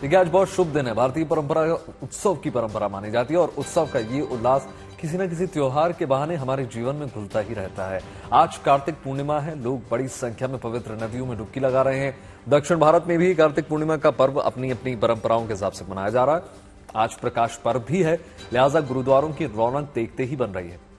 देखिए, आज बहुत शुभ दिन है। भारतीय परंपरा उत्सव की परंपरा मानी जाती है और उत्सव का ये उल्लास किसी न किसी त्योहार के बहाने हमारे जीवन में घुलता ही रहता है। आज कार्तिक पूर्णिमा है। लोग बड़ी संख्या में पवित्र नदियों में डुबकी लगा रहे हैं। दक्षिण भारत में भी कार्तिक पूर्णिमा का पर्व अपनी अपनी परंपराओं के हिसाब से मनाया जा रहा है। आज प्रकाश पर्व भी है, लिहाजा गुरुद्वारों की रौनक देखते ही बन रही है।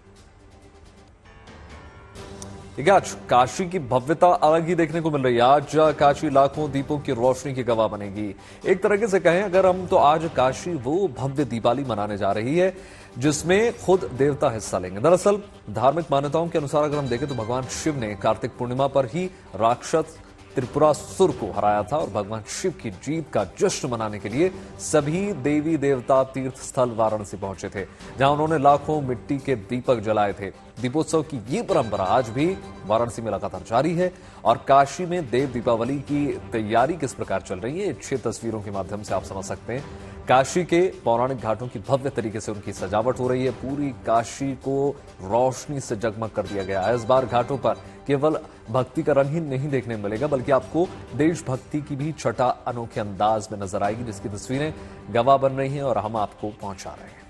देखिए, आज काशी की भव्यता अलग ही देखने को मिल रही है। आज काशी लाखों दीपों की रोशनी की गवाह बनेगी। एक तरीके से कहें अगर हम, तो आज काशी वो भव्य दीपावली मनाने जा रही है जिसमें खुद देवता हिस्सा लेंगे। दरअसल धार्मिक मान्यताओं के अनुसार अगर हम देखें तो भगवान शिव ने कार्तिक पूर्णिमा पर ही राक्षस त्रिपुरासुर को हराया था और भगवान शिव की जीत का जश्न मनाने के लिए सभी देवी देवता तीर्थ स्थल वाराणसी पहुंचे थे, जहां उन्होंने लाखों मिट्टी के दीपक जलाए थे। दीपोत्सव की ये परंपरा आज भी वाराणसी में लगातार जारी है। और काशी में देव दीपावली की तैयारी किस प्रकार चल रही है, 6 तस्वीरों के माध्यम से आप समझ सकते हैं। काशी के पौराणिक घाटों की भव्य तरीके से उनकी सजावट हो रही है। पूरी काशी को रोशनी से जगमग कर दिया गया है। इस बार घाटों पर केवल भक्ति का रंग ही नहीं देखने मिलेगा, बल्कि आपको देशभक्ति की भी छटा अनोखे अंदाज में नजर आएगी, जिसकी तस्वीरें गवाह बन रही हैं और हम आपको पहुंचा रहे हैं।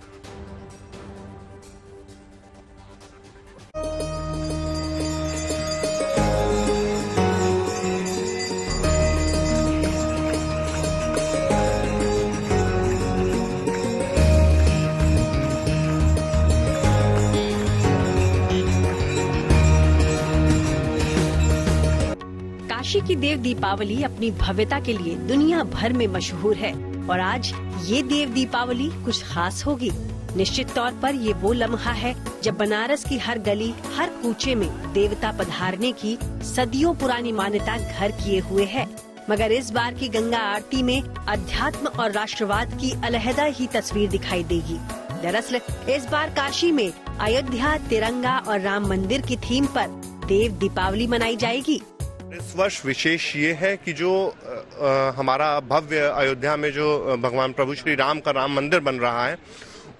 काशी की देव दीपावली अपनी भव्यता के लिए दुनिया भर में मशहूर है और आज ये देव दीपावली कुछ खास होगी। निश्चित तौर पर ये वो लम्हा है जब बनारस की हर गली, हर कूचे में देवता पधारने की सदियों पुरानी मान्यता घर किए हुए है। मगर इस बार की गंगा आरती में अध्यात्म और राष्ट्रवाद की अलहदा ही तस्वीर दिखाई देगी। दरअसल इस बार काशी में अयोध्या, तिरंगा और राम मंदिर की थीम पर देव दीपावली मनाई जाएगी। इस वर्ष विशेष ये है कि जो हमारा भव्य अयोध्या में जो भगवान प्रभु श्री राम का राम मंदिर बन रहा है,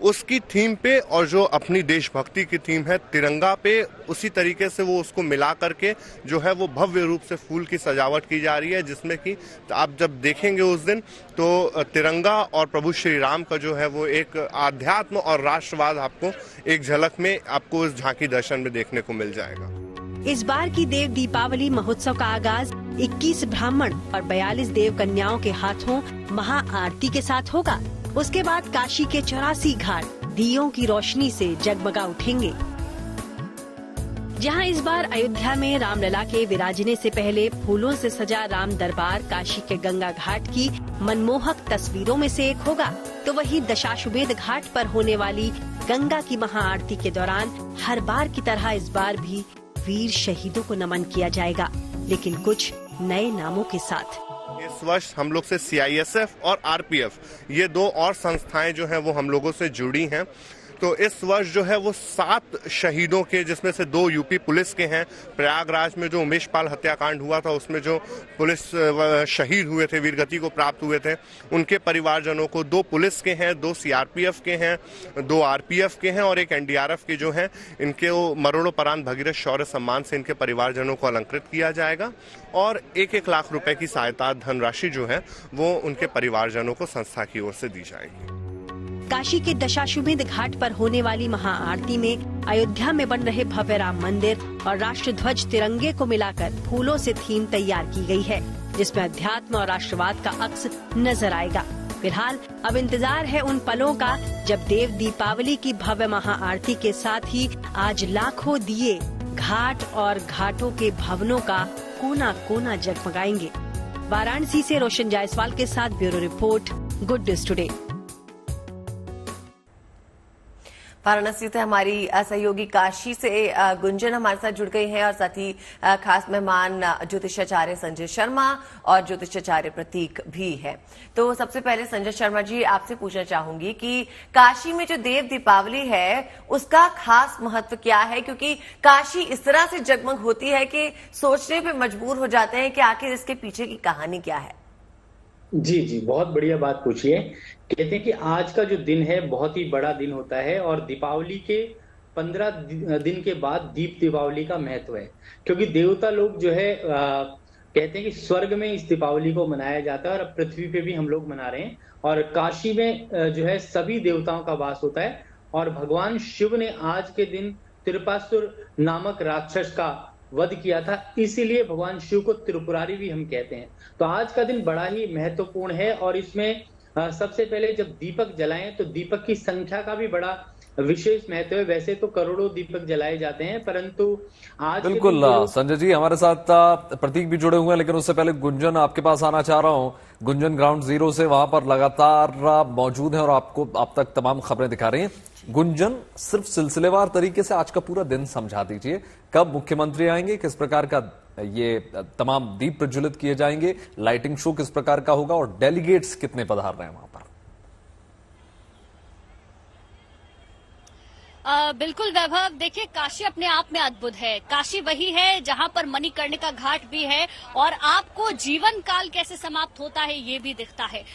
उसकी थीम पे और जो अपनी देशभक्ति की थीम है तिरंगा पे, उसी तरीके से वो उसको मिला करके जो है वो भव्य रूप से फूल की सजावट की जा रही है, जिसमें कि आप जब देखेंगे उस दिन तो तिरंगा और प्रभु श्री राम का जो है वो एक आध्यात्म और राष्ट्रवाद आपको एक झलक में आपको इस झांकी दर्शन में देखने को मिल जाएगा। इस बार की देव दीपावली महोत्सव का आगाज 21 ब्राह्मण और 42 देव कन्याओं के हाथों महाआरती के साथ होगा। उसके बाद काशी के 84 घाट दियों की रोशनी से जगमगा उठेंगे। जहां इस बार अयोध्या में रामलला के विराजने से पहले फूलों से सजा राम दरबार काशी के गंगा घाट की मनमोहक तस्वीरों में से एक होगा, तो वहीं दशाश्वमेध घाट पर होने वाली गंगा की महाआरती के दौरान हर बार की तरह इस बार भी वीर शहीदों को नमन किया जाएगा, लेकिन कुछ नए नामों के साथ। इस वर्ष हम लोग से CISF और RPF ये 2 और संस्थाएं जो हैं वो हम लोगों से जुड़ी हैं। तो इस वर्ष जो है वो 7 शहीदों के, जिसमें से 2 यूपी पुलिस के हैं। प्रयागराज में जो उमेश पाल हत्याकांड हुआ था उसमें जो पुलिस शहीद हुए थे, वीरगति को प्राप्त हुए थे, उनके परिवारजनों को 2 पुलिस के हैं, 2 CRPF के हैं, 2 RPF के हैं और 1 NDRF के जो हैं, इनके मरणोपरांत भगीरथ शौर्य सम्मान से इनके परिवारजनों को अलंकृत किया जाएगा और 1-1 लाख रुपए की सहायता धनराशि जो है वो उनके परिवारजनों को संस्था की ओर से दी जाएगी। काशी के दशाश्वमेध घाट पर होने वाली महाआरती में अयोध्या में बन रहे भव्य राम मंदिर और राष्ट्र ध्वज तिरंगे को मिलाकर फूलों से थीम तैयार की गई है, जिसमें अध्यात्म और राष्ट्रवाद का अक्स नजर आएगा। फिलहाल अब इंतजार है उन पलों का जब देव दीपावली की भव्य महाआरती के साथ ही आज लाखों दिए घाट और घाटों के भवनों का कोना कोना जगमगाएंगे। वाराणसी से रोशन जायसवाल के साथ bureau report, good news today. Varanasi से हमारी सहयोगी काशी से गुंजन हमारे साथ जुड़ गई हैं और साथ ही खास मेहमान ज्योतिषाचार्य संजय शर्मा और ज्योतिषाचार्य प्रतीक भी है। तो सबसे पहले संजय शर्मा जी, आपसे पूछना चाहूंगी कि काशी में जो देव दीपावली है उसका खास महत्व क्या है, क्योंकि काशी इस तरह से जगमग होती है कि सोचने पे मजबूर हो जाते हैं कि आखिर इसके पीछे की कहानी क्या है। जी, बहुत बढ़िया बात पूछी है। कहते हैं कि आज का जो दिन है बहुत ही बड़ा दिन होता है और दीपावली के 15 दिन के बाद दीप दीपावली का महत्व है, क्योंकि देवता लोग जो है कहते हैं कि स्वर्ग में इस दीपावली को मनाया जाता है और अब पृथ्वी पे भी हम लोग मना रहे हैं। और काशी में जो है सभी देवताओं का वास होता है और भगवान शिव ने आज के दिन त्रिपासुर नामक राक्षस का वध किया था, इसीलिए भगवान शिव को त्रिपुरारी भी हम कहते हैं। तो आज का दिन बड़ा ही महत्वपूर्ण है और इसमें सबसे पहले जब दीपक जलाएं तो दीपक की संख्या का भी बड़ा विशेष महत्व है। वैसे तो करोड़ों दीपक जलाए जाते हैं, परंतु आज बिल्कुल संजय जी हमारे साथ प्रतीक भी जुड़े हुए हैं, लेकिन उससे पहले गुंजन आपके पास आना चाह रहा हूं। गुंजन ग्राउंड जीरो से वहां पर लगातार मौजूद है और आपको आप तक तमाम खबरें दिखा रही हैं। गुंजन, सिर्फ सिलसिलेवार तरीके से आज का पूरा दिन समझा दीजिए। कब मुख्यमंत्री आएंगे, किस प्रकार का ये तमाम दीप प्रज्वलित किए जाएंगे, लाइटिंग शो किस प्रकार का होगा और डेलीगेट्स कितने पधार रहे हैं वहां पर? बिल्कुल वैभव, देखिए काशी अपने आप में अद्भुत है। काशी वही है जहां पर मणिकर्णिका घाट भी है और आपको जीवन काल कैसे समाप्त होता है ये भी दिखता है।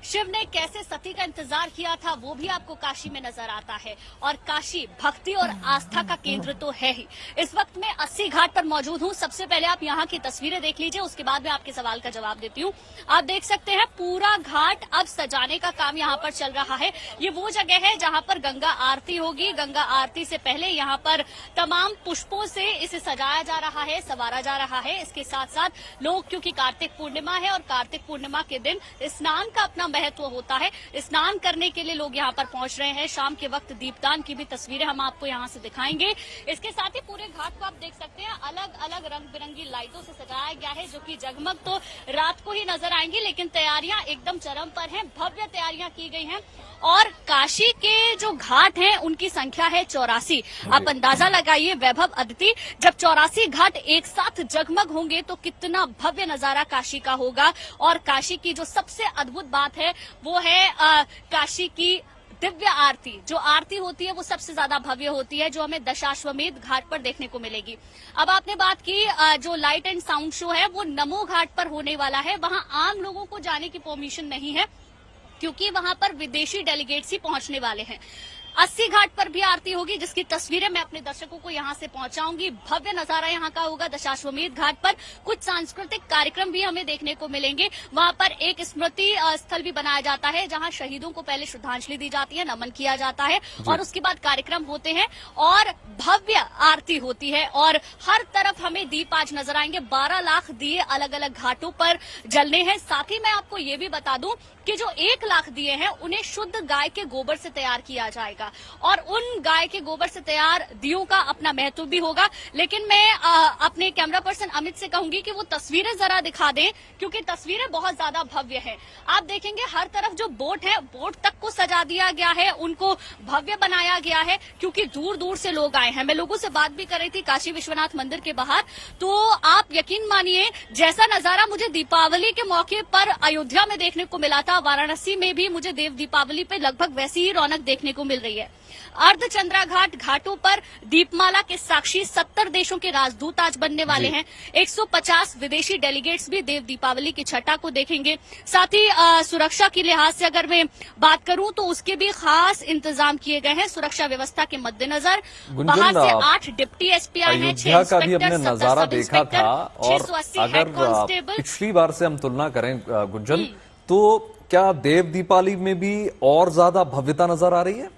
शिव ने कैसे सती का इंतजार किया था वो भी आपको काशी में नजर आता है। और काशी भक्ति और आस्था का केंद्र तो है ही। इस वक्त मैं 80 घाट पर मौजूद हूं। सबसे पहले आप यहाँ की तस्वीरें देख लीजिए, उसके बाद मैं आपके सवाल का जवाब देती हूँ। आप देख सकते हैं पूरा घाट अब सजाने का काम यहाँ पर चल रहा है। ये वो जगह है जहाँ पर गंगा आरती होगी। गंगा आरती से पहले यहाँ पर तमाम पुष्पों से इसे सजाया जा रहा है, संवारा जा रहा है। इसके साथ साथ लोग, क्योंकि कार्तिक पूर्णिमा है और कार्तिक पूर्णिमा के दिन स्नान का अपना महत्व होता है, स्नान करने के लिए लोग यहाँ पर पहुंच रहे हैं। शाम के वक्त दीपदान की भी तस्वीरें हम आपको यहाँ से दिखाएंगे। इसके साथ ही पूरे घाट को आप देख सकते हैं अलग अलग रंग बिरंगी लाइटों से सजाया गया है, जो कि जगमग तो रात को ही नजर आएंगी, लेकिन तैयारियां एकदम चरम पर हैं। भव्य तैयारियां की गई हैं और काशी के जो घाट हैं उनकी संख्या है 84। आप अंदाजा लगाइए वैभव, अदिति, जब 84 घाट एक साथ जगमग होंगे तो कितना भव्य नजारा काशी का होगा। और काशी की जो सबसे अद्भुत बात है वो है काशी की दिव्य आरती। जो आरती होती है वो सबसे ज्यादा भव्य होती है, जो हमें दशाश्वमेध घाट पर देखने को मिलेगी। अब आपने बात की जो लाइट एंड साउंड शो है वो नमो घाट पर होने वाला है। वहां आम लोगों को जाने की परमिशन नहीं है क्योंकि वहां पर विदेशी डेलीगेट्स ही पहुंचने वाले हैं। 80 घाट पर भी आरती होगी, जिसकी तस्वीरें मैं अपने दर्शकों को यहां से पहुंचाऊंगी। भव्य नजारा यहां का होगा। दशाश्वमेध घाट पर कुछ सांस्कृतिक कार्यक्रम भी हमें देखने को मिलेंगे। वहां पर एक स्मृति स्थल भी बनाया जाता है जहां शहीदों को पहले श्रद्धांजलि दी जाती है, नमन किया जाता है और उसके बाद कार्यक्रम होते हैं और भव्य आरती होती है। और हर तरफ हमें दीप आज नजर आएंगे। 12 लाख दिए अलग अलग घाटों पर जलने हैं। साथ ही मैं आपको ये भी बता दूं कि जो 1 लाख दिए हैं उन्हें शुद्ध गाय के गोबर से तैयार किया जाएगा और उन गाय के गोबर से तैयार दियों का अपना महत्व भी होगा। लेकिन मैं अपने कैमरा पर्सन अमित से कहूंगी कि वो तस्वीरें जरा दिखा दें, क्योंकि तस्वीरें बहुत ज्यादा भव्य है। आप देखेंगे हर तरफ जो बोट है, बोट तक को सजा दिया गया है, उनको भव्य बनाया गया है क्योंकि दूर दूर से लोग आए हैं। मैं लोगों से बात भी कर रही थी काशी विश्वनाथ मंदिर के बाहर, तो आप यकीन मानिए जैसा नजारा मुझे दीपावली के मौके पर अयोध्या में देखने को मिला था, वाराणसी में भी मुझे देव दीपावली पे लगभग वैसी ही रौनक देखने को मिल रही है। अर्धचंद्रा घाट घाटों पर दीपमाला के साक्षी 70 देशों के राजदूत आज बनने वाले हैं। 150 विदेशी डेलीगेट्स भी देव दीपावली की छठा को देखेंगे। साथ ही सुरक्षा के लिहाज से अगर मैं बात करूं तो उसके भी खास इंतजाम किए गए हैं। सुरक्षा व्यवस्था के मद्देनजर बाहर से 8 डिप्टी एसपी आए हैं, 6 का भी हमने नजारा देखा था। और 680 अगर हेड कांस्टेबल। पिछली बार से हम तुलना करें गुंजन, तो क्या देव दीपावली में भी और ज्यादा भव्यता नजर आ रही है?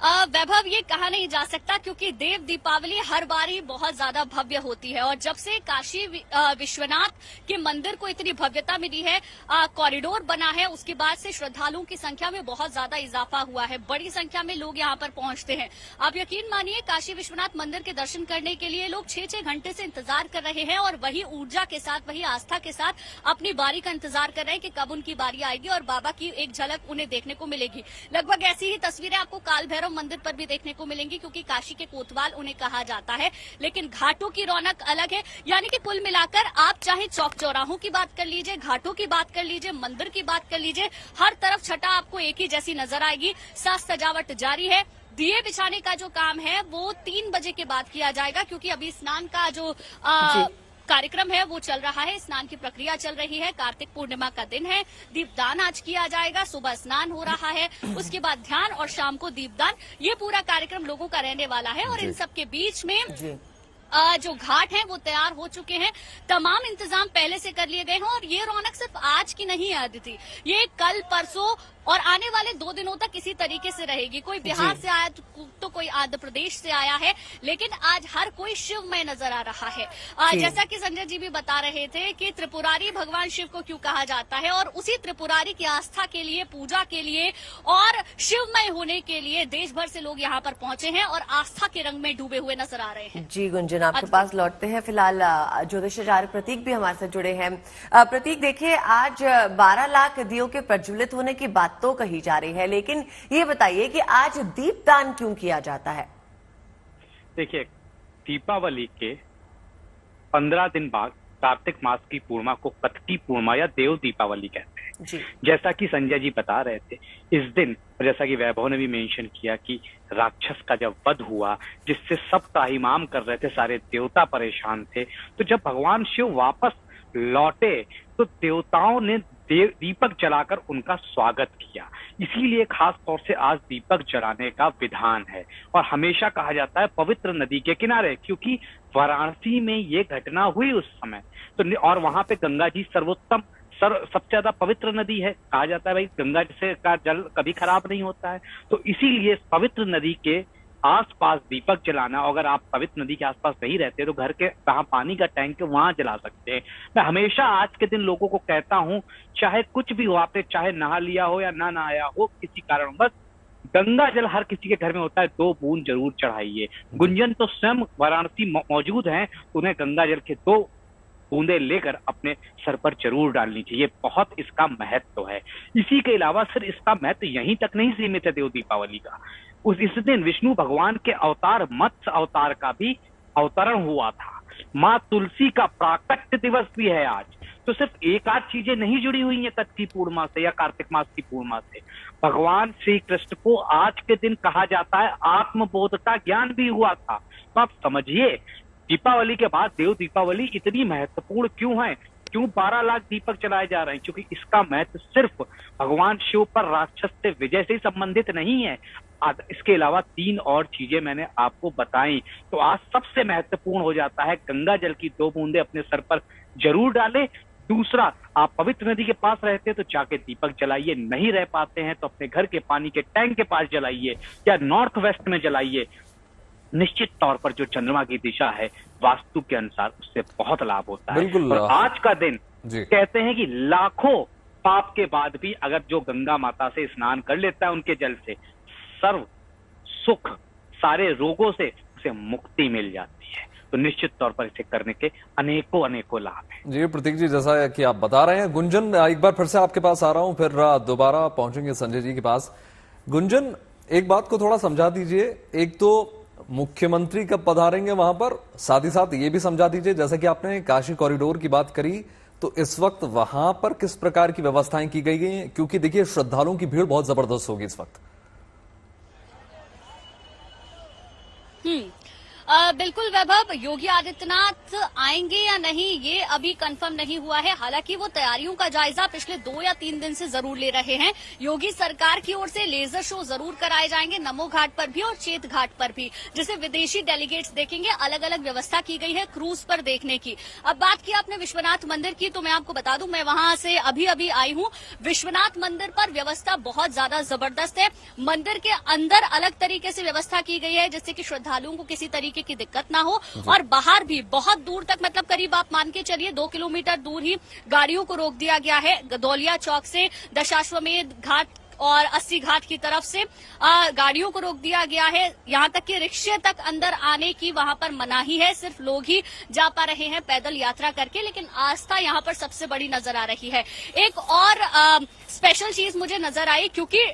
वैभव, ये कहा नहीं जा सकता क्योंकि देव दीपावली हर बार ही बहुत ज्यादा भव्य होती है। और जब से काशी विश्वनाथ के मंदिर को इतनी भव्यता मिली है, कॉरिडोर बना है, उसके बाद से श्रद्धालुओं की संख्या में बहुत ज्यादा इजाफा हुआ है। बड़ी संख्या में लोग यहाँ पर पहुंचते हैं। आप यकीन मानिए काशी विश्वनाथ मंदिर के दर्शन करने के लिए लोग 6-6 घंटे से इंतजार कर रहे हैं और वही ऊर्जा के साथ, वही आस्था के साथ अपनी बारी का इंतजार कर रहे हैं कि कब उनकी बारी आएगी और बाबा की एक झलक उन्हें देखने को मिलेगी। लगभग ऐसी ही तस्वीरें आपको काल भैरव मंदिर पर भी देखने को मिलेंगी क्योंकि काशी के कोतवाल उन्हें कहा जाता है। लेकिन घाटों की रौनक अलग है। यानी कि कुल मिलाकर आप चाहे चौक चौराहों की बात कर लीजिए, घाटों की बात कर लीजिए, मंदिर की बात कर लीजिए, हर तरफ छटा आपको एक ही जैसी नजर आएगी। साज सजावट जारी है। दिए बिछाने का जो काम है वो 3 बजे के बाद किया जाएगा क्योंकि अभी स्नान का जो कार्यक्रम है वो चल रहा है। स्नान की प्रक्रिया चल रही है। कार्तिक पूर्णिमा का दिन है। दीपदान आज किया जाएगा। सुबह स्नान हो रहा है, उसके बाद ध्यान और शाम को दीपदान। ये पूरा कार्यक्रम लोगों का रहने वाला है। और इन सब के बीच में जो घाट हैं वो तैयार हो चुके हैं। तमाम इंतजाम पहले से कर लिए गए हैं और ये रौनक सिर्फ आज की नहीं है अदिति, ये कल परसों और आने वाले 2 दिनों तक इसी तरीके से रहेगी। कोई बिहार से आया तो कोई आंध्र प्रदेश से आया है, लेकिन आज हर कोई शिवमय नजर आ रहा है। जैसा कि संजय जी भी बता रहे थे कि त्रिपुरारी भगवान शिव को क्यों कहा जाता है, और उसी त्रिपुरारी की आस्था के लिए, पूजा के लिए और शिवमय होने के लिए देश भर से लोग यहाँ पर पहुंचे हैं और आस्था के रंग में डूबे हुए नजर आ रहे हैं। जी गुंजन, आपके पास लौटते हैं। फिलहाल ज्योतिषाचार्य प्रतीक भी हमारे साथ जुड़े हैं। प्रतीक, देखिए आज 12 लाख दियों के प्रज्वलित होने की बात तो कही जा रही है, लेकिन ये बताइए कि आज दीपदान क्यों किया जाता है? देखिए, दीपावली के 15 दिन बाद कार्तिक मास की पूर्णिमा को कत्की पूर्णिमा या देव दीपावली कहते हैं जी। जैसा कि संजय जी बता रहे थे, इस दिन जैसा कि वैभव ने भी मेंशन किया कि राक्षस का जब वध हुआ, जिससे सब त्राहिमाम कर रहे थे, सारे देवता परेशान थे, तो जब भगवान शिव वापस लौटे तो देवताओं ने दीपक जलाकर उनका स्वागत किया। इसीलिए खास तौर से आज दीपक जलाने का विधान है और हमेशा कहा जाता है पवित्र नदी के किनारे, क्योंकि वाराणसी में ये घटना हुई उस समय। तो और वहां पे गंगा जी सर्वोत्तम सबसे ज्यादा पवित्र नदी है। कहा जाता है भाई गंगा से का जल कभी खराब नहीं होता है, तो इसीलिए पवित्र नदी के आसपास दीपक जलाना। अगर आप पवित्र नदी के आसपास नहीं रहते तो घर के जहां पानी का टैंक है वहां जला सकते हैं। मैं हमेशा आज के दिन लोगों को कहता हूं, चाहे कुछ भी हो, आपने चाहे नहा लिया हो या ना नहाया हो, किसी कारणवश गंगा जल हर किसी के घर में होता है, 2 बूंद जरूर चढ़ाइए। गुंजन तो स्वयं वाराणसी मौजूद हैं, तो उन्हें गंगा जल के 2 बूंदे लेकर अपने सर पर जरूर डालनी चाहिए। बहुत इसका महत्व है। इसी के अलावा सिर्फ इसका महत्व यहीं तक नहीं सीमित है देव दीपावली का। इस दिन विष्णु भगवान के अवतार मत्स्य अवतार का भी अवतरण हुआ था। माँ तुलसी का प्राकट्य दिवस भी है आज। तो सिर्फ एक आध चीजें नहीं जुड़ी हुई हैं कत्की पूर्णिमा से या कार्तिक मास की पूर्णिमा से। भगवान श्री कृष्ण को आज के दिन कहा जाता है आत्मबोध का ज्ञान भी हुआ था। तो आप समझिए दीपावली के बाद देव दीपावली इतनी महत्वपूर्ण क्यों है, क्यों 12 लाख दीपक जलाए जा रहे हैं, क्योंकि इसका महत्व सिर्फ भगवान शिव पर राक्षस से विजय से ही संबंधित नहीं है। इसके अलावा 3 और चीजें मैंने आपको बताई। तो आज सबसे महत्वपूर्ण हो जाता है गंगा जल की 2 बूंदे अपने सर पर जरूर डालें। दूसरा, आप पवित्र नदी के पास रहते हैं तो जाके दीपक जलाइए, नहीं रह पाते हैं तो अपने घर के पानी के टैंक के पास जलाइए या नॉर्थ वेस्ट में जलाइए। निश्चित तौर पर जो चंद्रमा की दिशा है वास्तु के अनुसार उससे बहुत लाभ होता है। और आज का दिन कहते हैं कि लाखों पाप के बाद भी अगर जो गंगा माता से स्नान कर लेता है उनके जल से, सर्व सुख, सारे रोगों से उसे मुक्ति मिल जाती है। तो निश्चित तौर पर इसे करने के अनेकों लाभ हैं। जी प्रतीक जी, जैसा कि आप बता रहे हैं। गुंजन, एक बार फिर से आपके पास आ रहा हूं, फिर दोबारा पहुंचेंगे संजय जी के पास। गुंजन, एक बात को थोड़ा समझा दीजिए। एक तो मुख्यमंत्री कब पधारेंगे वहां पर, साथ ही साथ ये भी समझा दीजिए, जैसा कि आपने काशी कॉरिडोर की बात करी, तो इस वक्त वहां पर किस प्रकार की व्यवस्थाएं की गई हैं, क्योंकि देखिए श्रद्धालुओं की भीड़ बहुत जबरदस्त होगी इस वक्त। बिल्कुल वैभव, योगी आदित्यनाथ आएंगे या नहीं ये अभी कंफर्म नहीं हुआ है। हालांकि वो तैयारियों का जायजा पिछले 2 या 3 दिन से जरूर ले रहे हैं। योगी सरकार की ओर से लेजर शो जरूर कराए जाएंगे नमो घाट पर भी और चेत घाट पर भी, जिसे विदेशी डेलीगेट्स देखेंगे। अलग अलग व्यवस्था की गई है क्रूज पर देखने की। अब बात की आपने विश्वनाथ मंदिर की, तो मैं आपको बता दूं मैं वहां से अभी आई हूं। विश्वनाथ मंदिर पर व्यवस्था बहुत ज्यादा जबरदस्त है। मंदिर के अंदर अलग तरीके से व्यवस्था की गई है जिससे कि श्रद्धालुओं को किसी तरीके की दिक्कत ना हो, और बाहर भी बहुत दूर तक, मतलब करीब आप मान के चलिए 2 किलोमीटर दूर ही गाड़ियों को रोक दिया गया है। गदौलिया चौक से दशाश्वमेध घाट और 80 घाट की तरफ से गाड़ियों को रोक दिया गया है। यहाँ तक कि रिक्शे तक अंदर आने की वहां पर मनाही है, सिर्फ लोग ही जा पा रहे हैं पैदल यात्रा करके। लेकिन आस्था यहाँ पर सबसे बड़ी नजर आ रही है। एक और स्पेशल चीज मुझे नजर आई, क्योंकि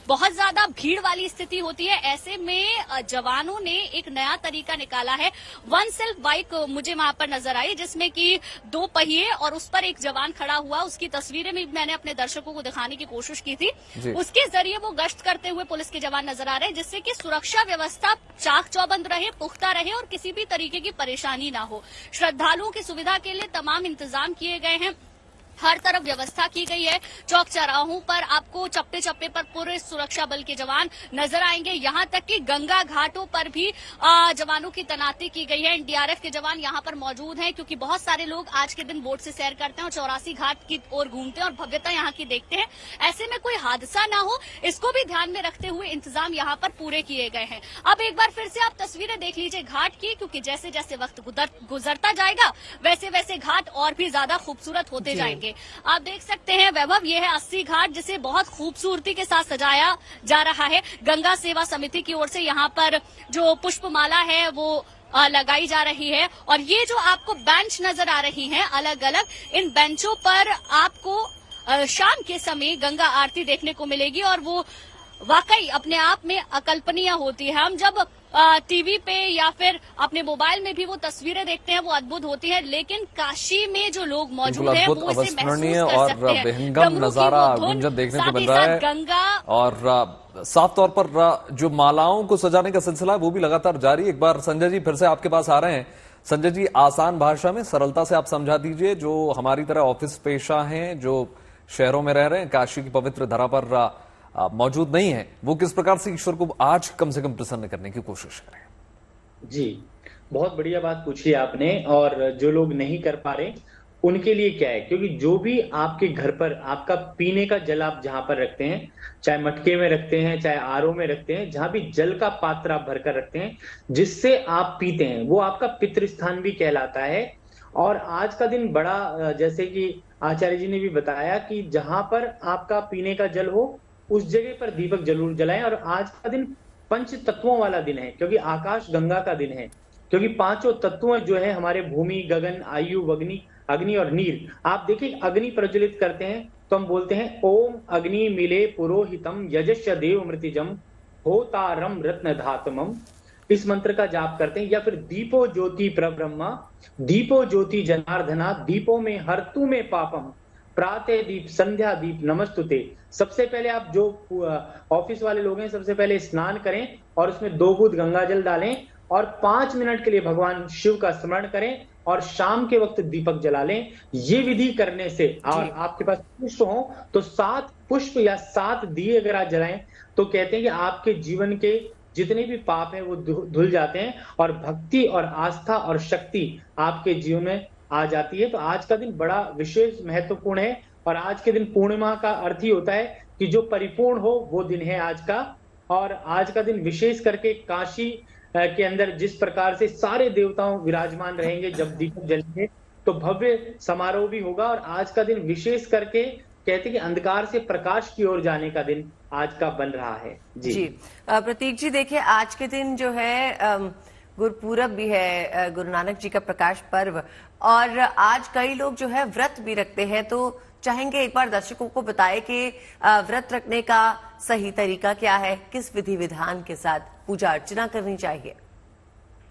बहुत ज्यादा भीड़ वाली स्थिति होती है, ऐसे में जवानों ने एक नया तरीका निकाला है। 1 सेल्फ बाइक मुझे वहां पर नजर आई, जिसमें कि 2 पहिए और उस पर एक जवान खड़ा हुआ। उसकी तस्वीरें भी मैंने अपने दर्शकों को दिखाने की कोशिश की थी। उसके जरिए वो गश्त करते हुए पुलिस के जवान नजर आ रहे हैं, जिससे कि सुरक्षा व्यवस्था चाक चौबंद रहे, पुख्ता रहे और किसी भी तरीके की परेशानी ना हो। श्रद्धालुओं की सुविधा के लिए तमाम इंतजाम किए गए हैं। हर तरफ व्यवस्था की गई है। चौक चौराहों पर आपको चप्पे चप्पे पर पूरे सुरक्षा बल के जवान नजर आएंगे। यहाँ तक कि गंगा घाटों पर भी जवानों की तैनाती की गई है। एनडीआरएफ के जवान यहाँ पर मौजूद हैं, क्योंकि बहुत सारे लोग आज के दिन बोट से सैर करते हैं और 84 घाट की ओर घूमते हैं और भव्यता यहाँ की देखते हैं। ऐसे में कोई हादसा ना हो, इसको भी ध्यान में रखते हुए इंतजाम यहाँ पर पूरे किए गए हैं। अब एक बार फिर से आप तस्वीरें देख लीजिए घाट की, क्योंकि जैसे जैसे वक्त गुजरता जाएगा वैसे वैसे घाट और भी ज्यादा खूबसूरत होते जाएंगे। आप देख सकते हैं वैभव, ये है 80 घाट, जिसे बहुत खूबसूरती के साथ सजाया जा रहा है। गंगा सेवा समिति की ओर से यहाँ पर जो पुष्पमाला है वो लगाई जा रही है। और ये जो आपको बेंच नजर आ रही हैं अलग अलग, इन बेंचों पर आपको शाम के समय गंगा आरती देखने को मिलेगी और वो वाकई अपने आप में अकल्पनीय होती है। हम जब टीवी पे या फिर अपने मोबाइल में भी वो तस्वीरें देखते हैं वो अद्भुत होती है, लेकिन काशी में जो लोग मौजूद हैं वो इसे महसूस कर सकते हैं। बेहंगम नजारा गुंजन देखने को मिल रहा है गंगा और साफ तौर पर जो मालाओं को सजाने का सिलसिला है वो भी लगातार जारी। एक बार संजय जी फिर से आपके पास आ रहे हैं। संजय जी, आसान भाषा में सरलता से आप समझा दीजिए, जो हमारी तरह ऑफिस पेशा हैं, जो शहरों में रह रहे हैं, काशी की पवित्र धरा पर मौजूद नहीं है, वो किस प्रकार से ईश्वर को आज कम से कम प्रसन्न करने की कोशिश करें। जी, बहुत बढ़िया बात पूछी आपने। और जो लोग नहीं कर पा रहे उनके लिए क्या है, क्योंकि जो भी आपके घर पर आपका पीने का जल आप जहां पर रखते हैं, चाहे मटके में रखते हैं चाहे आरओ में रखते हैं, जहां भी जल का पात्र आप भरकर रखते हैं जिससे आप पीते हैं, वो आपका पितृस्थान भी कहलाता है। और आज का दिन बड़ा, जैसे कि आचार्य जी ने भी बताया, कि जहां पर आपका पीने का जल हो उस जगह पर दीपक जरूर जलाएं। और आज का दिन पंच तत्वों वाला दिन है, क्योंकि आकाश गंगा का दिन है, क्योंकि पांचों तत्व जो है हमारे भूमि, गगन, आयु, अग्नि और नीर। आप देखिए अग्नि प्रज्वलित करते हैं तो हम बोलते हैं ओम अग्नि मिले पुरोहितम यजस्य देव मृतिजम होतारम रत्न धातमम। इस मंत्र का जाप करते हैं। या फिर दीपो ज्योति प्रब्रह्मा दीपो ज्योति जनार्दना दीपो में हरतु में पापम प्रातः दीप संध्या दीप नमस्तुते। सबसे पहले आप जो ऑफिस वाले लोग हैं सबसे पहले स्नान करें और उसमें 2 बूंद गंगा जल डालें और 5 मिनट के लिए भगवान शिव का स्मरण करें और शाम के वक्त दीपक जला लें। ये विधि करने से, और आपके पास पुष्प हो तो 7 पुष्प या 7 दिए अगर आप जलाएं तो कहते हैं कि आपके जीवन के जितने भी पाप हैं वो धुल जाते हैं और भक्ति और आस्था और शक्ति आपके जीवन में आ जाती है। तो आज का दिन बड़ा विशेष महत्वपूर्ण है। और आज के दिन पूर्णिमा का अर्थ ही होता है कि जो परिपूर्ण हो वो दिन है आज का। और आज का दिन विशेष करके काशी के अंदर जिस प्रकार से सारे देवताओं विराजमान रहेंगे, जब दीपक जलेंगे तो भव्य समारोह भी होगा। और आज का दिन विशेष करके कहते हैं कि अंधकार से प्रकाश की ओर जाने का दिन आज का बन रहा है। जी प्रतीक जी, देखिए आज के दिन जो है गुरपूरब भी है, गुरु नानक जी का प्रकाश पर्व, और आज कई लोग जो है व्रत भी रखते हैं। तो चाहेंगे एक बार दर्शकों को बताएं कि व्रत रखने का सही तरीका क्या है, किस विधि विधान के साथ पूजा अर्चना करनी चाहिए।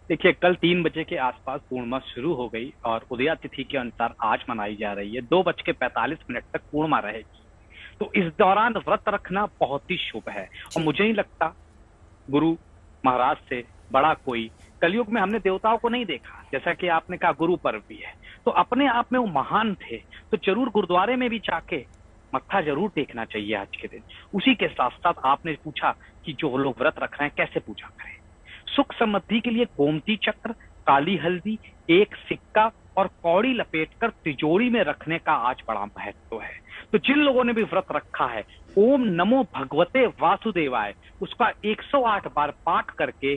देखिए, कल 3 बजे के आसपास पूर्णिमा शुरू हो गई और उदया तिथि के अनुसार आज मनाई जा रही है। 2:45 तक पूर्णिमा रहेगी। तो इस दौरान व्रत रखना बहुत ही शुभ है और मुझे नहीं लगता गुरु महाराज से बड़ा कोई कलयुग में हमने देवताओं को नहीं देखा। जैसा कि आपने कहा गुरु पर्व भी है, तो अपने आप में वो महान थे, तो जरूर गुरुद्वारे में भी जाके मत्था जरूर टेकना चाहिए आज के दिन। उसी के साथ साथ आपने पूछा कि जो लोग व्रत रख रहे हैं कैसे पूजा करें। सुख समृद्धि के लिए गोमती चक्र, काली हल्दी, एक सिक्का और कौड़ी लपेटकर तिजोरी में रखने का आज बड़ा महत्व है। तो जिन लोगों ने भी व्रत रखा है, ओम नमो भगवते वासुदेवाय उसका 108 बार पाठ करके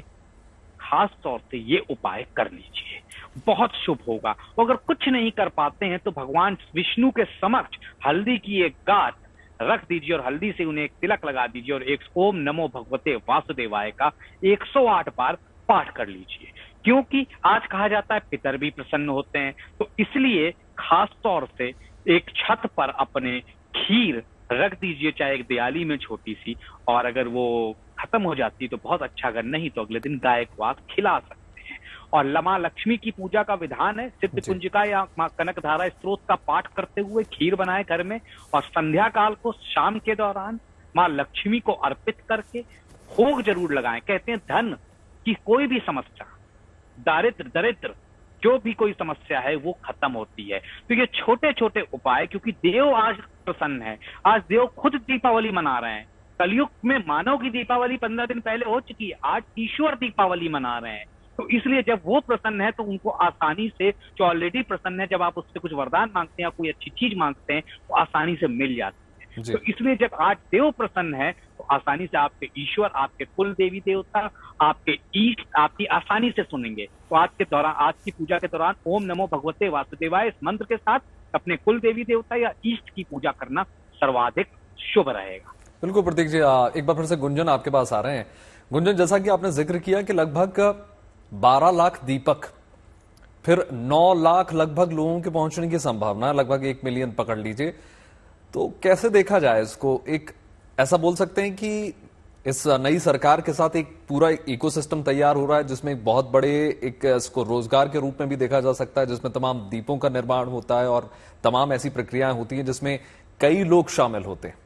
खास तौर से ये उपाय कर लीजिए, बहुत शुभ होगा। अगर कुछ नहीं कर पाते हैं तो भगवान विष्णु के समक्ष हल्दी की एक गांठ रख दीजिए और हल्दी से उन्हें एक तिलक लगा दीजिए और एक ओम नमो भगवते वासुदेवाय का 108 बार पाठ कर लीजिए। क्योंकि आज कहा जाता है पितर भी प्रसन्न होते हैं, तो इसलिए खास तौर से एक छत पर अपने खीर रख दीजिए, चाहे एक दियाली में छोटी सी, और अगर वो खत्म हो जाती तो बहुत अच्छा, अगर नहीं तो अगले दिन गाय को आप खिला सकते हैं। और मां लक्ष्मी की पूजा का विधान है, सिद्ध कुंजिका या मां कनकधारा स्त्रोत का पाठ करते हुए खीर बनाए घर में और संध्या काल को शाम के दौरान मां लक्ष्मी को अर्पित करके भोग जरूर लगाएं। कहते हैं धन की कोई भी समस्या, दारिद्र, जो भी कोई समस्या है वो खत्म होती है। तो ये छोटे छोटे उपाय, क्योंकि देव आज प्रसन्न है, आज देव खुद दीपावली मना रहे हैं। कलयुग में मानव की दीपावली 15 दिन पहले हो चुकी है, आज ईश्वर दीपावली मना रहे हैं। तो इसलिए जब वो प्रसन्न है तो उनको आसानी से, जो ऑलरेडी प्रसन्न है, जब आप उससे कुछ वरदान मांगते हैं या कोई अच्छी चीज मांगते हैं तो आसानी से मिल जाती है। तो इसलिए जब आज देव प्रसन्न है तो आसानी से आपके ईश्वर, आपके कुल देवी देवता, आपके ईष्ट आपकी आसानी से सुनेंगे। तो आज के दौरान, आज की पूजा के दौरान ओम नमो भगवते वासुदेवाय इस मंत्र के साथ अपने कुल देवी देवता या ईष्ट की पूजा करना सर्वाधिक शुभ रहेगा। बिल्कुल प्रतीक जी, एक बार फिर से गुंजन आपके पास आ रहे हैं। गुंजन, जैसा कि आपने जिक्र किया कि लगभग 12 लाख दीपक, फिर 9 लाख लगभग लोगों के पहुंचने की संभावना, लगभग 1 मिलियन पकड़ लीजिए, तो कैसे देखा जाए इसको? एक ऐसा बोल सकते हैं कि इस नई सरकार के साथ एक पूरा इकोसिस्टम तैयार हो रहा है जिसमें एक बहुत बड़े, एक इसको रोजगार के रूप में भी देखा जा सकता है, जिसमें तमाम दीपों का निर्माण होता है और तमाम ऐसी प्रक्रियाएं होती हैं जिसमें कई लोग शामिल होते हैं,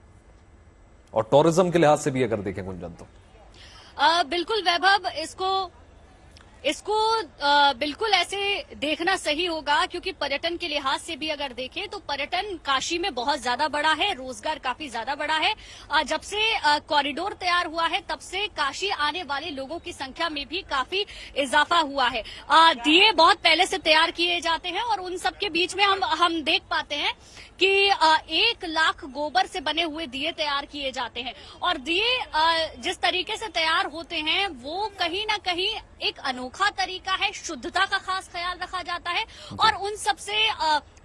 और टूरिज्म के लिहाज से भी अगर देखें गुंजन तो बिल्कुल वैभव, इसको बिल्कुल ऐसे देखना सही होगा, क्योंकि पर्यटन के लिहाज से भी अगर देखें तो पर्यटन काशी में बहुत ज्यादा बड़ा है, रोजगार काफी ज्यादा बड़ा है। जब से कॉरिडोर तैयार हुआ है तब से काशी आने वाले लोगों की संख्या में भी काफी इजाफा हुआ है। दिए बहुत पहले से तैयार किए जाते हैं और उन सब के बीच में हम देख पाते हैं कि 1 लाख गोबर से बने हुए दिए तैयार किए जाते हैं। और दिए जिस तरीके से तैयार होते हैं वो कहीं ना कहीं एक अनोखा तरीका है, शुद्धता का खास ख्याल रखा जाता है। और उन सबसे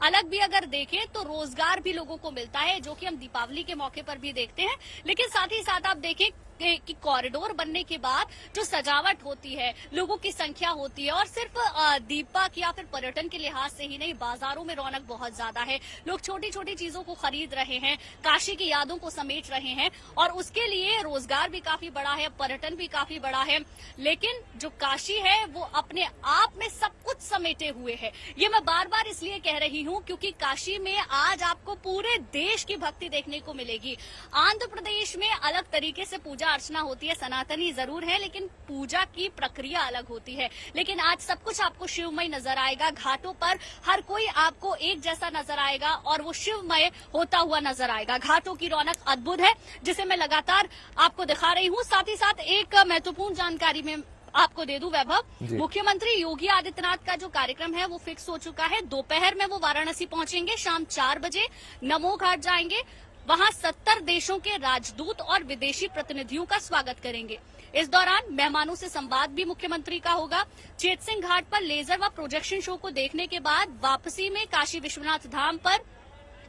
अलग भी अगर देखें तो रोजगार भी लोगों को मिलता है, जो कि हम दीपावली के मौके पर भी देखते हैं। लेकिन साथ ही साथ आप देखें कि कॉरिडोर बनने के बाद जो सजावट होती है, लोगों की संख्या होती है, और सिर्फ दीपक या फिर पर्यटन के लिहाज से ही नहीं, बाजारों में रौनक बहुत ज्यादा है। लोग छोटी छोटी चीजों को खरीद रहे हैं, काशी की यादों को समेट रहे हैं, और उसके लिए रोजगार भी काफी बड़ा है, पर्यटन भी काफी बड़ा है। लेकिन जो काशी है वो अपने आप में सब कुछ समेटे हुए है। ये मैं बार बार इसलिए कह रही हूँ क्योंकि काशी में आज आपको पूरे देश की भक्ति देखने को मिलेगी। आंध्र प्रदेश में अलग तरीके से पूजा अर्चना होती है, सनातनी जरूर है, लेकिन पूजा की प्रक्रिया अलग होती है। लेकिन आज सब कुछ आपको शिवमय नजर आएगा। घाटों पर हर कोई आपको एक जैसा नजर आएगा और वो शिवमय होता हुआ नजर आएगा। घाटों की रौनक अद्भुत है, जिसे मैं लगातार आपको दिखा रही हूँ। साथ ही साथ एक महत्वपूर्ण जानकारी में आपको दे दूं वैभव, मुख्यमंत्री योगी आदित्यनाथ का जो कार्यक्रम है वो फिक्स हो चुका है। दोपहर में वो वाराणसी पहुंचेंगे, शाम 4 बजे नमो घाट जाएंगे, वहां 70 देशों के राजदूत और विदेशी प्रतिनिधियों का स्वागत करेंगे। इस दौरान मेहमानों से संवाद भी मुख्यमंत्री का होगा। चेतसिंह घाट पर लेजर व प्रोजेक्शन शो को देखने के बाद वापसी में काशी विश्वनाथ धाम पर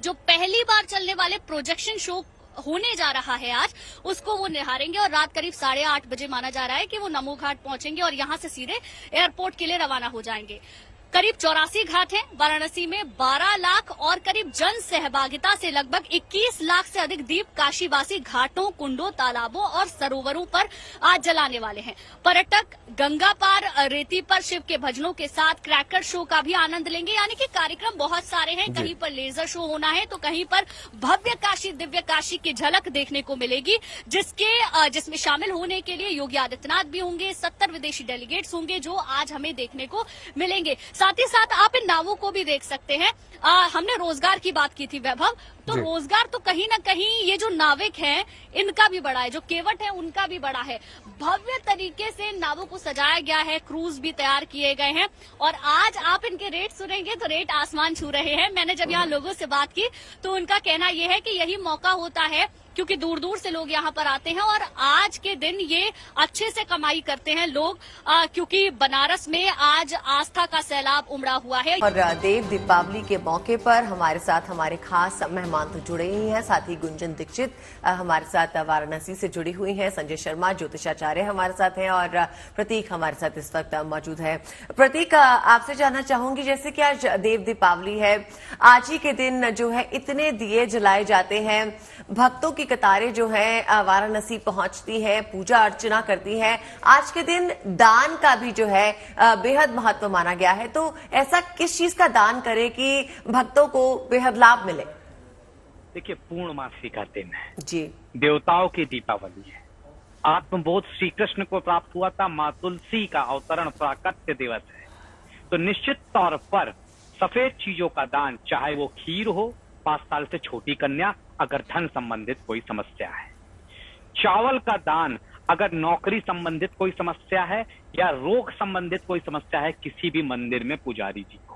जो पहली बार चलने वाले प्रोजेक्शन शो होने जा रहा है आज, उसको वो निहारेंगे। और रात करीब 8:30 बजे माना जा रहा है कि वो नमो घाट पहुंचेंगे और यहां से सीधे एयरपोर्ट के लिए रवाना हो जाएंगे। करीब 84 घाट हैं वाराणसी में। 12 लाख और करीब जन सहभागिता से लगभग 21 लाख से अधिक दीप काशीवासी घाटों, कुंडों, तालाबों और सरोवरों पर आज जलाने वाले हैं। पर्यटक गंगा पार रेती पर शिव के भजनों के साथ क्रैकर शो का भी आनंद लेंगे। यानी कि कार्यक्रम बहुत सारे हैं। कहीं पर लेजर शो होना है तो कहीं पर भव्य काशी, दिव्य काशी की झलक देखने को मिलेगी, जिसमें शामिल होने के लिए योगी आदित्यनाथ भी होंगे। 70 विदेशी डेलीगेट्स होंगे जो आज हमें देखने को मिलेंगे। साथ ही साथ आप इन नावों को भी देख सकते हैं। हमने रोजगार की बात की थी वैभव, तो रोजगार तो कहीं ना कहीं ये जो नाविक हैं इनका भी बड़ा है, जो केवट है उनका भी बड़ा है। भव्य तरीके से नावों को सजाया गया है, क्रूज भी तैयार किए गए हैं। और आज आप इनके रेट सुनेंगे तो रेट आसमान छू रहे हैं। मैंने जब यहाँ लोगों से बात की तो उनका कहना यह है कि यही मौका होता है क्योंकि दूर दूर से लोग यहाँ पर आते हैं और आज के दिन ये अच्छे से कमाई करते हैं लोग, क्योंकि बनारस में आज आस्था का सैलाब उमड़ा हुआ है। और देव दीपावली के मौके पर हमारे साथ हमारे खास मेहमान तो जुड़े ही हैं। साथ ही गुंजन दीक्षित हमारे साथ वाराणसी से जुड़ी हुई हैं, संजय शर्मा ज्योतिषाचार्य हमारे साथ हैं और प्रतीक हमारे साथ इस वक्त मौजूद है। प्रतीक, आपसे जानना चाहूंगी, जैसे कि आज देव दीपावली है, आज ही के दिन जो है इतने दिए जलाए जाते हैं, भक्तों की कतारें जो है वाराणसी पहुंचती है, पूजा अर्चना करती है। आज के दिन दान का भी जो है बेहद महत्व माना गया है, तो ऐसा किस चीज का दान करें कि भक्तों को बेहद लाभ मिले? देखिए, पूर्णमासी का दिन है जी, देवताओं की दीपावली है। आत्मबोध श्री कृष्ण को प्राप्त हुआ था, माँ तुलसी का अवतरण प्राकट्य दिवस है। तो निश्चित तौर पर सफेद चीजों का दान, चाहे वो खीर हो, 5 साल से छोटी कन्या, अगर धन संबंधित कोई समस्या है, चावल का दान अगर नौकरी संबंधित कोई समस्या है या रोग संबंधित कोई समस्या है किसी भी मंदिर में पुजारी जी को।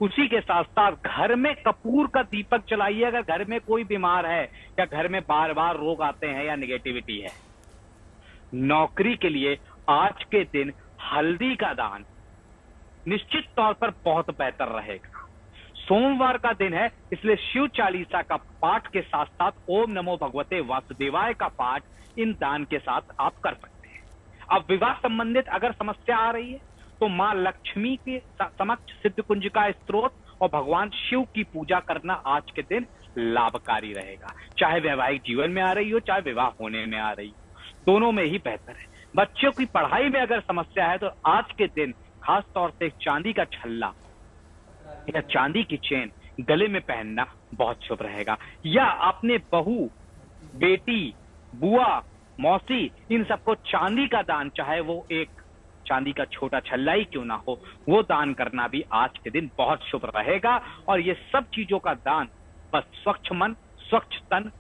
उसी के साथ साथ घर में कपूर का दीपक जलाइए अगर घर में कोई बीमार है या घर में बार बार रोग आते हैं या नेगेटिविटी है। नौकरी के लिए आज के दिन हल्दी का दान निश्चित तौर पर बहुत बेहतर रहेगा। सोमवार का दिन है, इसलिए शिव चालीसा का पाठ के साथ साथ ओम नमो भगवते वासुदेवाय का पाठ इन दान के साथ आप कर सकते हैं। अब विवाह संबंधित अगर समस्या आ रही है तो मां लक्ष्मी के समक्ष सिद्ध कुंज का स्तोत्र और भगवान शिव की पूजा करना आज के दिन लाभकारी रहेगा। चाहे वैवाहिक जीवन में आ रही हो, चाहे विवाह होने में आ रही हो, दोनों में ही बेहतर है। बच्चों की पढ़ाई में अगर समस्या है तो आज के दिन खास तौर से चांदी का छल्ला या चांदी की चेन गले में पहनना बहुत शुभ रहेगा। या अपने बहू, बेटी, बुआ, मौसी, इन सबको चांदी का दान, चाहे वो एक चांदी का छोटा छल्ला ही क्यों ना हो, वो दान करना भी आज के दिन बहुत शुभ रहेगा। और ये सब चीजों का दान बस स्वच्छ मन, स्वच्छ तन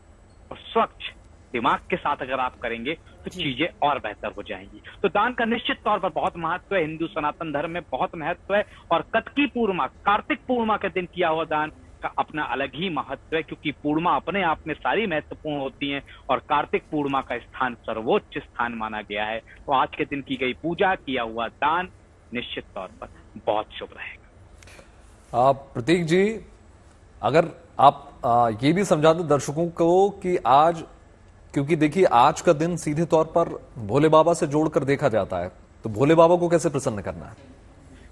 और स्वच्छ दिमाग के साथ अगर आप करेंगे तो चीजें और बेहतर हो जाएंगी। तो दान का निश्चित तौर पर बहुत महत्व है, हिंदू सनातन धर्म में बहुत महत्व है। और कतकी पूर्णिमा, कार्तिक पूर्णिमा के दिन किया हुआ दान का अपना अलग ही महत्व है, क्योंकि पूर्णिमा अपने आप में सारी महत्वपूर्ण होती हैं और कार्तिक पूर्णिमा का स्थान सर्वोच्च स्थान माना गया है। तो आज के दिन की गई पूजा, किया हुआ दान निश्चित तौर पर बहुत शुभ रहेगा। प्रतीक जी, अगर आप ये भी समझा दें दर्शकों को कि आज, क्योंकि देखिए आज का दिन सीधे तौर पर भोले बाबा से जोड़कर देखा जाता है, तो भोले बाबा को कैसे प्रसन्न करना है?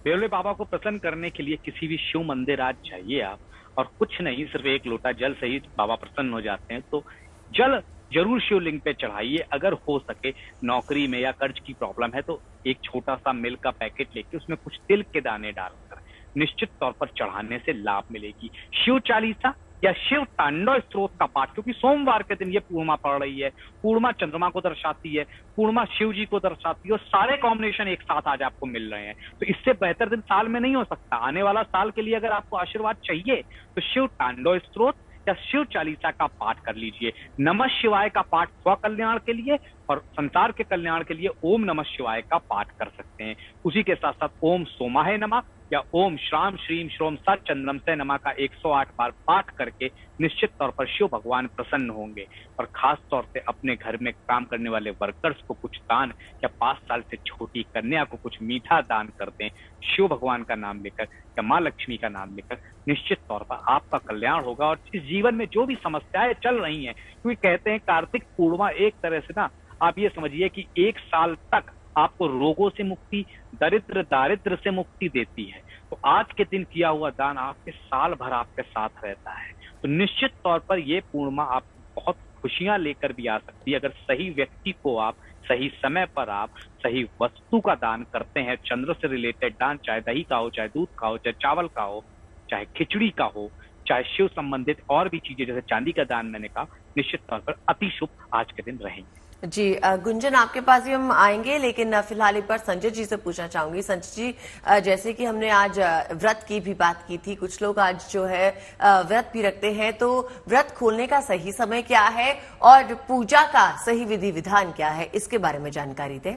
भोले बाबा को प्रसन्न करने के लिए किसी भी शिव मंदिर आज जाइए आप, और कुछ नहीं, सिर्फ एक लोटा जल से ही बाबा प्रसन्न हो जाते हैं। तो जल जरूर शिवलिंग पे चढ़ाइए। अगर हो सके, नौकरी में या कर्ज की प्रॉब्लम है तो एक छोटा सा मिल्क का पैकेट लेके उसमें कुछ तिल के दाने डालकर निश्चित तौर पर चढ़ाने से लाभ मिलेगी। शिव चालीसा या शिव तांडव स्तोत्र का पाठ, क्योंकि सोमवार के दिन ये पूर्णिमा पड़ रही है, पूर्णिमा चंद्रमा को दर्शाती है, पूर्णिमा शिव जी को दर्शाती है, और सारे कॉम्बिनेशन एक साथ आज आपको मिल रहे हैं। तो इससे बेहतर दिन साल में नहीं हो सकता। आने वाला साल के लिए अगर आपको आशीर्वाद चाहिए तो शिव तांडव स्तोत्र या शिव चालीसा का पाठ कर लीजिए। नमः शिवाय का पाठ स्व कल्याण के लिए और संसार के कल्याण के लिए ओम नमः शिवाय का पाठ कर सकते हैं। उसी के साथ साथ ओम सोमाय नमः या ओम श्राम श्रीम श्रोम सत चंद्रम से नमा का 108 बार पाठ करके निश्चित तौर पर शिव भगवान प्रसन्न होंगे। और खास तौर से अपने घर में काम करने वाले वर्कर्स को कुछ दान या 5 साल से छोटी कन्या को कुछ मीठा दान कर दें, शिव भगवान का नाम लेकर या माँ लक्ष्मी का नाम लेकर, निश्चित तौर पर आपका कल्याण होगा। और इस जीवन में जो भी समस्याएं चल रही हैं, क्योंकि कहते हैं कार्तिक पूर्णिमा एक तरह से ना, आप ये समझिए कि 1 साल तक आपको रोगों से मुक्ति, दारिद्र से मुक्ति देती है। तो आज के दिन किया हुआ दान आपके साल भर आपके साथ रहता है। तो निश्चित तौर पर ये पूर्णिमा आप बहुत खुशियां लेकर भी आ सकती है अगर सही व्यक्ति को आप सही समय पर आप सही वस्तु का दान करते हैं। चंद्र से रिलेटेड दान, चाहे दही का हो, चाहे दूध का हो, चाहे चावल का हो, चाहे खिचड़ी का हो, चाहे शिव संबंधित और भी चीजें जैसे चांदी का दान मैंने कहा, निश्चित तौर पर अति शुभ आज के दिन रहेंगे। जी गुंजन, आपके पास भी हम आएंगे, लेकिन फिलहाल एक बार संजय जी से पूछना चाहूंगी। संजय जी, जैसे कि हमने आज व्रत की भी बात की थी, कुछ लोग आज जो है व्रत भी रखते हैं, तो व्रत खोलने का सही समय क्या है और पूजा का सही विधि विधान क्या है, इसके बारे में जानकारी दें।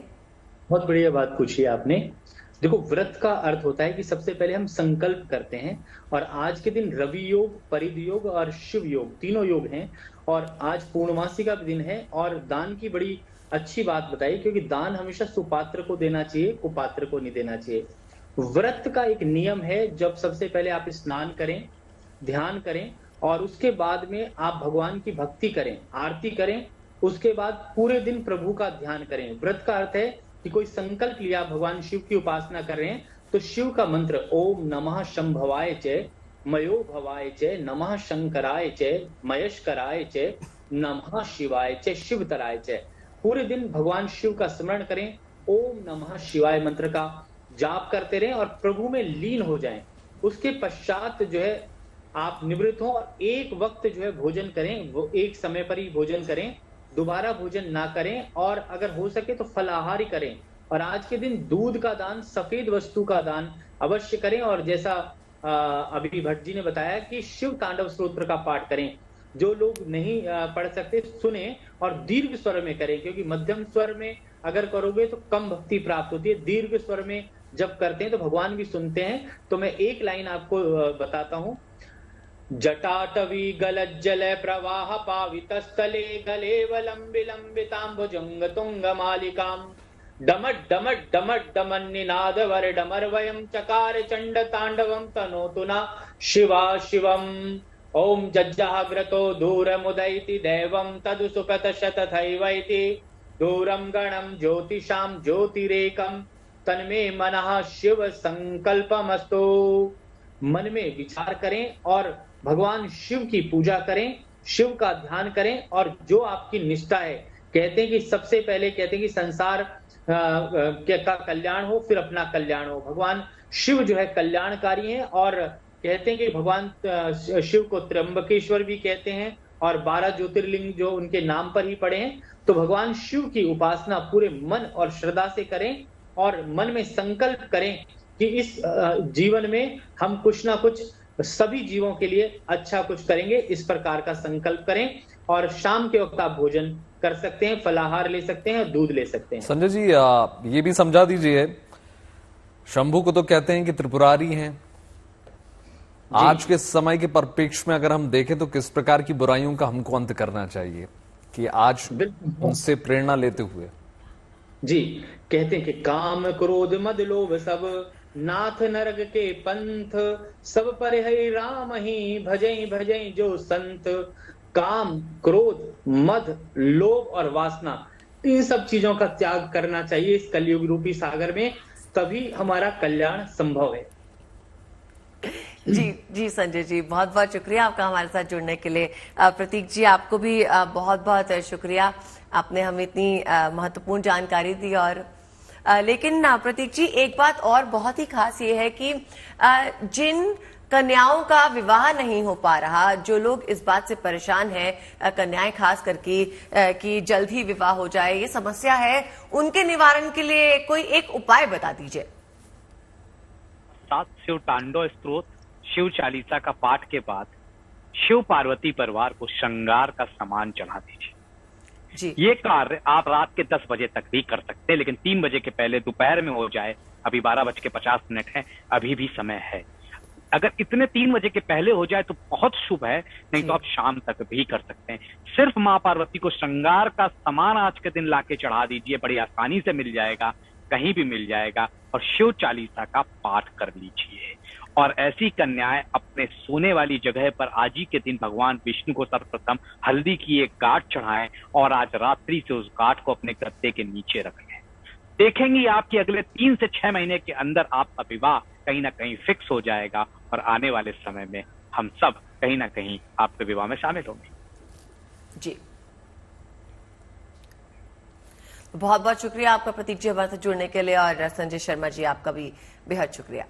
बहुत बढ़िया बात पूछी आपने। देखो, व्रत का अर्थ होता है कि सबसे पहले हम संकल्प करते हैं, और आज के दिन रवि योग, परिध योग और शिव योग, तीनों योग हैं, और आज पूर्णमासी का दिन है। और दान की बड़ी अच्छी बात बताई, क्योंकि दान हमेशा सुपात्र को देना चाहिए, कुपात्र को नहीं देना चाहिए। व्रत का एक नियम है, जब सबसे पहले आप स्नान करें, ध्यान करें, और उसके बाद में आप भगवान की भक्ति करें, आरती करें, उसके बाद पूरे दिन प्रभु का ध्यान करें। व्रत का अर्थ है कि कोई संकल्प लिया, भगवान शिव की उपासना कर रहे हैं, तो शिव का मंत्र ओम नमः शंभवाय च मयो भवाय च, नमः शंकराय च, मयस्कराय च, नमः शिवाय च, शिवतराय च, पूरे दिन भगवान शिव का स्मरण करें। ओम नमः शिवाय मंत्र का जाप करते रहें और प्रभु में लीन हो जाएं। उसके पश्चात जो है आप निवृत्त हों और एक वक्त जो है भोजन करें, वो एक समय पर ही भोजन करें, दोबारा भोजन ना करें, और अगर हो सके तो फलाहारी करें। और आज के दिन दूध का दान, सफेद वस्तु का दान अवश्य करें। और जैसा अभी भट्ट जी ने बताया कि शिव तांडव स्तोत्र का पाठ करें। जो लोग नहीं पढ़ सकते सुने और दीर्घ स्वर में करें, क्योंकि मध्यम स्वर में अगर करोगे तो कम भक्ति प्राप्त होती है। दीर्घ स्वर में जब करते हैं तो भगवान भी सुनते हैं। तो मैं एक लाइन आपको बताता हूं। जटाटवी गलज्जल प्रवाह पावितस्थले गलेवलम विलंबितां भुजंग तुंग मालिकाम डमट डमट डमट डमन निनाद वर डमर वयम चकार चंड तांडवम तनोतु न शिवा शिवम। ओम जज्जाग्रतो दूरमुदैति दैवं तदु सुकत शतथैवैति दूरम गणम ज्योतिषां ज्योतिरेकम तन्मे मनः शिव संकल्पमस्तु। मन में विचार करें और भगवान शिव की पूजा करें, शिव का ध्यान करें। और जो आपकी निष्ठा है, कहते हैं कि सबसे पहले कहते हैं कि संसार का कल्याण हो, फिर अपना कल्याण हो। भगवान शिव जो है कल्याणकारी हैं और कहते हैं कि भगवान शिव को त्र्यंबकेश्वर भी कहते हैं और 12 ज्योतिर्लिंग जो उनके नाम पर ही पड़े हैं। तो भगवान शिव की उपासना पूरे मन और श्रद्धा से करें और मन में संकल्प करें कि इस जीवन में हम कुछ ना कुछ सभी जीवों के लिए अच्छा कुछ करेंगे। इस प्रकार का संकल्प करें और शाम के वक्त आप भोजन कर सकते हैं, फलाहार ले सकते हैं, दूध ले सकते हैं। संजय जी ये भी समझा दीजिए, शंभू को तो कहते हैं कि त्रिपुरारी हैं। आज के समय के परिप्रेक्ष्य में अगर हम देखें तो किस प्रकार की बुराइयों का हमको अंत करना चाहिए कि आज उनसे प्रेरणा लेते हुए? जी, कहते हैं कि काम क्रोध मद लोभ सब नाथ नरक के पंथ सब पर है राम ही भजई भजई जो संत। काम, क्रोध, मद, लोभ और वासना, इन सब चीजों का त्याग करना चाहिए इस कलयुग रूपी सागर में, तभी हमारा कल्याण संभव है। जी संजय जी, बहुत बहुत शुक्रिया आपका हमारे साथ जुड़ने के लिए। प्रतीक जी, आपको भी बहुत बहुत शुक्रिया, आपने हमें इतनी महत्वपूर्ण जानकारी दी। और लेकिन प्रतीक जी, एक बात और बहुत ही खास ये है कि जिन कन्याओं का विवाह नहीं हो पा रहा, जो लोग इस बात से परेशान हैं, कन्याएं खास करके कि जल्द ही विवाह हो जाए, ये समस्या है, उनके निवारण के लिए कोई एक उपाय बता दीजिए। शिव तांडव स्तोत्र, शिव चालीसा का पाठ के बाद शिव पार्वती परिवार को श्रृंगार का सामान चढ़ा दीजिए। जी। ये कार्य आप रात के 10 बजे तक भी कर सकते हैं, लेकिन 3 बजे के पहले दोपहर में हो जाए। अभी 12:50 है, अभी भी समय है। अगर इतने 3 बजे के पहले हो जाए तो बहुत शुभ है, नहीं तो आप शाम तक भी कर सकते हैं। सिर्फ माँ पार्वती को श्रृंगार का सामान आज के दिन लाके चढ़ा दीजिए, बड़ी आसानी से मिल जाएगा, कहीं भी मिल जाएगा। और शिव चालीसा का पाठ कर लीजिए। और ऐसी कन्याएं अपने सोने वाली जगह पर आज ही के दिन भगवान विष्णु को सर्वप्रथम हल्दी की एक गांठ चढ़ाएं और आज रात्रि से उस गांठ को अपने गद्दे के नीचे रखें। देखेंगे आपके अगले 3 से 6 महीने के अंदर आपका विवाह कहीं ना कहीं फिक्स हो जाएगा और आने वाले समय में हम सब कहीं ना कहीं आपके विवाह में शामिल होंगे। जी, बहुत बहुत शुक्रिया आपका प्रतीक जी हमारे साथ जुड़ने के लिए। और संजय शर्मा जी, आपका भी बेहद शुक्रिया।